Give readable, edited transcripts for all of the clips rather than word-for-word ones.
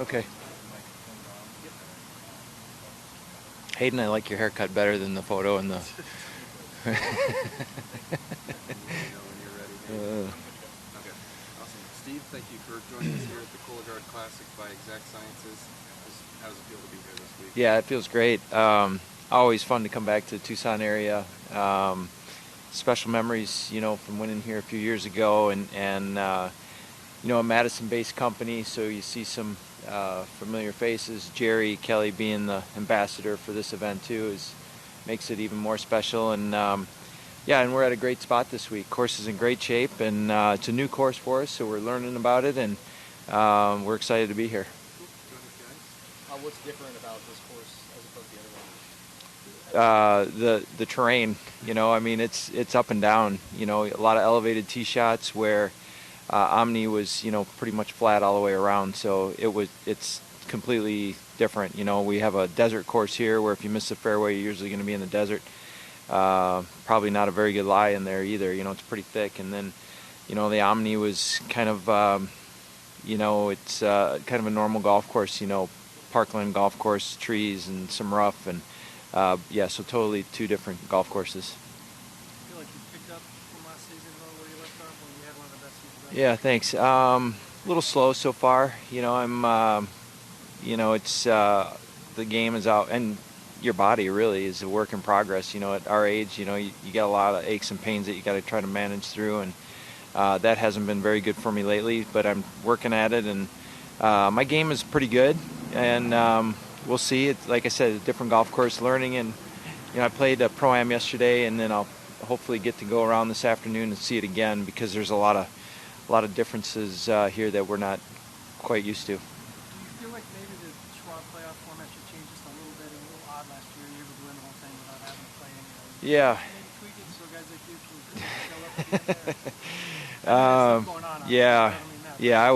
Okay. Hayden, I like your haircut better than the photo and the... When you're ready. Okay, awesome. Steve, thank you for joining us here at the Colougard Classic by Exact Sciences. How does it feel to be here this week? Yeah, it feels great. Always fun to come back to the Tucson area. Special memories, from winning here a few years ago, and a Madison-based company, so you see some familiar faces. Jerry Kelly being the ambassador for this event too makes it even more special. And and we're at a great spot this week. Course is in great shape, and it's a new course for us, so we're learning about it, and we're excited to be here. What's different about this course as opposed to the other ones? The terrain, it's up and down. A lot of elevated tee shots where Omni was, pretty much flat all the way around. So it's completely different. We have a desert course here where if you miss the fairway, you're usually going to be in the desert. Probably not a very good lie in there either. It's pretty thick. And then, the Omni was kind of, it's kind of a normal golf course. Parkland golf course, trees and some rough, and so totally two different golf courses. I feel like you picked up from last season where you left off when you had one of the best seasons ever. Yeah, thanks. A little slow so far. It's the game is out, and your body really is a work in progress. At our age, you got a lot of aches and pains that you got to try to manage through, and that hasn't been very good for me lately. But I'm working at it, and my game is pretty good. And we'll see. It's, like I said, a different golf course, learning, and I played a Pro-Am yesterday, and then I'll hopefully get to go around this afternoon and see it again, because there's a lot of differences here that we're not quite used to. Do you feel like maybe the Schwab playoff format should change just a little bit? It was a little odd last year. You were doing the whole thing without having to play any. Yeah. Maybe tweak it so guys like you can show up. Yeah.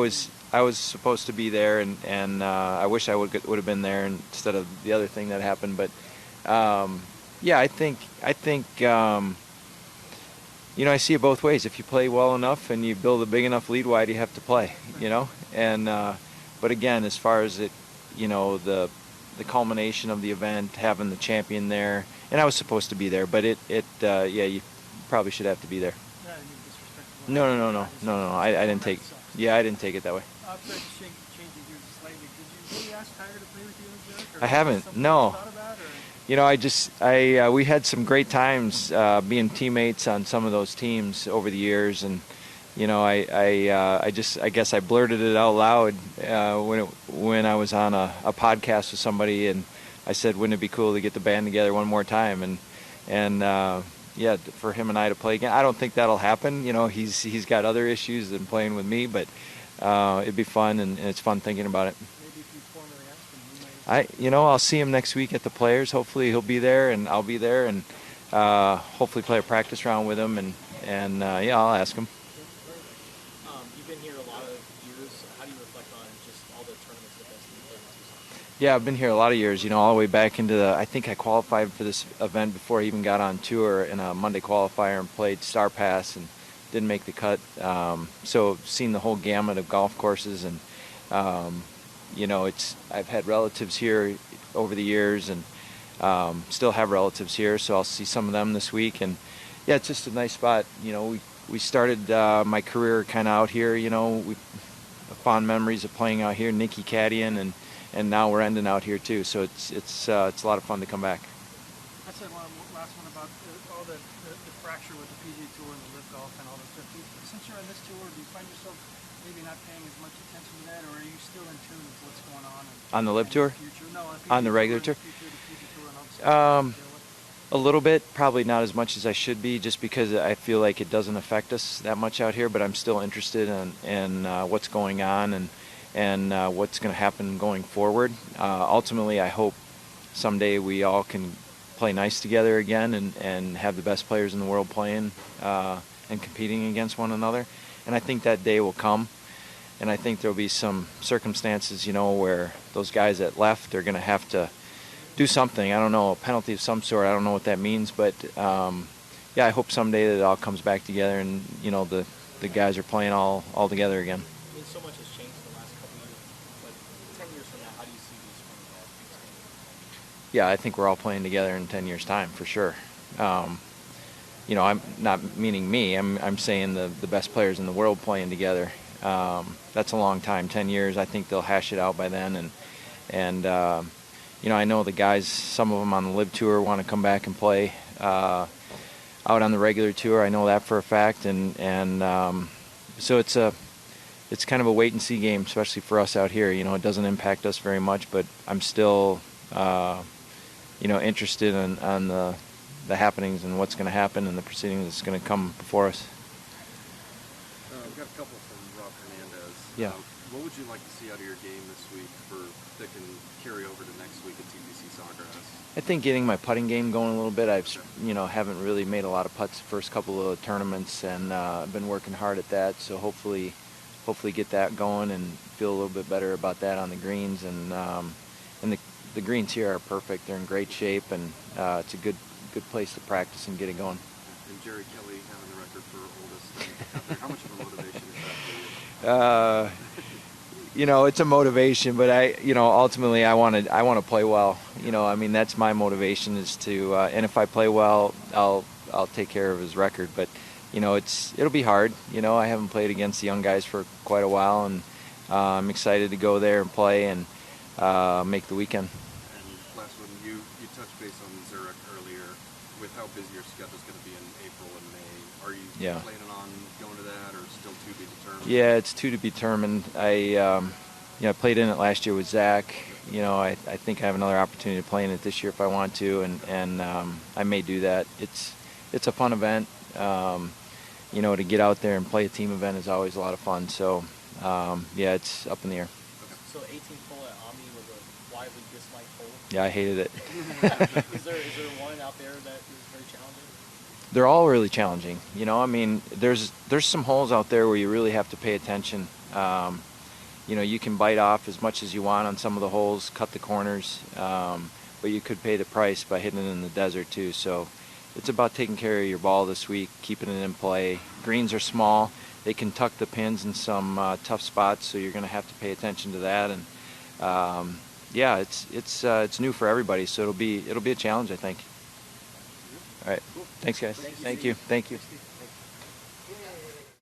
I was supposed to be there, and I wish I would have been there instead of the other thing that happened. But I think I see it both ways. If you play well enough and you build a big enough lead, why do you have to play? And but again, as far as it, the culmination of the event, having the champion there, and I was supposed to be there, but you probably should have to be there. Yeah, I mean, disrespectful. No. I didn't take. Yeah, I didn't take it that way. Outside of changing gears slightly, did you really ask Tiger to play with you in Zurich? I haven't. No. We had some great times being teammates on some of those teams over the years, and I guess I blurted it out loud when I was on a podcast with somebody, and I said, wouldn't it be cool to get the band together one more time, and for him and I to play again. I don't think that'll happen. He's got other issues than playing with me, but it'd be fun, and it's fun thinking about it. Maybe if you formally ask him, he might. I'll see him next week at the Players. Hopefully he'll be there, and I'll be there, and hopefully play a practice round with him, and I'll ask him. You've been here a lot of years. How do you reflect on just all the tournaments that you've played in Tucson? Yeah, I've been here a lot of years, all the way back into I think I qualified for this event before I even got on tour in a Monday qualifier and played Star Pass and didn't make the cut. So seen the whole gamut of golf courses, and I've had relatives here over the years, and still have relatives here, so I'll see some of them this week. And yeah, it's just a nice spot. We started my career kind of out here. We fond memories of playing out here, Nicky caddying, and now we're ending out here too. So it's a lot of fun to come back. I said last one about all the fracture with the PGA Tour and the live golf and all that stuff. Since you're on this tour, do you find yourself maybe not paying as much attention to that, or are you still in tune with what's going on? On the live tour? On the regular tour? A A little bit, probably not as much as I should be, just because I feel like it doesn't affect us that much out here, but I'm still interested in what's going on and what's going to happen going forward. Ultimately, I hope someday we all can play nice together again and have the best players in the world playing and competing against one another. And I think that day will come. And I think there'll be some circumstances, where those guys that left are going to have to do something. I don't know, a penalty of some sort. I don't know what that means, but I hope someday that it all comes back together and the guys are playing all together again. I mean, so much has changed in the last couple of years. Like 10 years years from now, how do you see these things? Yeah, I think we're all playing together in 10 years' time for sure. You know, I'm not meaning me. I'm saying the best players in the world playing together. That's a long time, 10 years. I think they'll hash it out by then. And you know, I know the guys, some of them on the Live Tour want to come back and play out on the regular tour. I know that for a fact. And so it's kind of a wait and see game, especially for us out here. You know, it doesn't impact us very much, but I'm still you know, interested on the happenings and what's going to happen and the proceedings that's going to come before us. We've got a couple from Rob Hernandez. Yeah. What would you like to see out of your game this week that can carry over to next week at TPC Sawgrass? I think getting my putting game going a little bit. You know, haven't really made a lot of putts the first couple of tournaments, and I've been working hard at that. So hopefully get that going and feel a little bit better about that on the greens. And the greens here are perfect. They're in great shape, and it's a good place to practice and get it going. And Jerry Kelly having the record for oldest out there. How much of a motivation is that for you? You know, it's a motivation, but you know, ultimately I want to play well. You know, I mean, that's my motivation is to, and if I play well, I'll take care of his record. But you know, it'll be hard. You know, I haven't played against the young guys for quite a while, and I'm excited to go there and play and make the weekend. And last one, you touched base on Zurich earlier. With how busy your schedule's going to be in April and May, are you planning on going to that, or still to be determined? Yeah, it's to be determined. You know, I played in it last year with Zach. You know, I think I have another opportunity to play in it this year if I want to, and I may do that. It's a fun event. You know, to get out there and play a team event is always a lot of fun. So, yeah, it's up in the air. Okay. So 18th hole at Ami was a widely disliked hole. Yeah, I hated it. Is there one out there that is very challenging? They're all really challenging. You know, I mean, there's some holes out there where you really have to pay attention. You know, you can bite off as much as you want on some of the holes, cut the corners, but you could pay the price by hitting it in the desert too. So it's about taking care of your ball this week, keeping it in play. Greens are small. They can tuck the pins in some tough spots, so you're going to have to pay attention to that. And yeah, it's new for everybody, so it'll be a challenge, I think. All right. Thanks, guys. Thank you.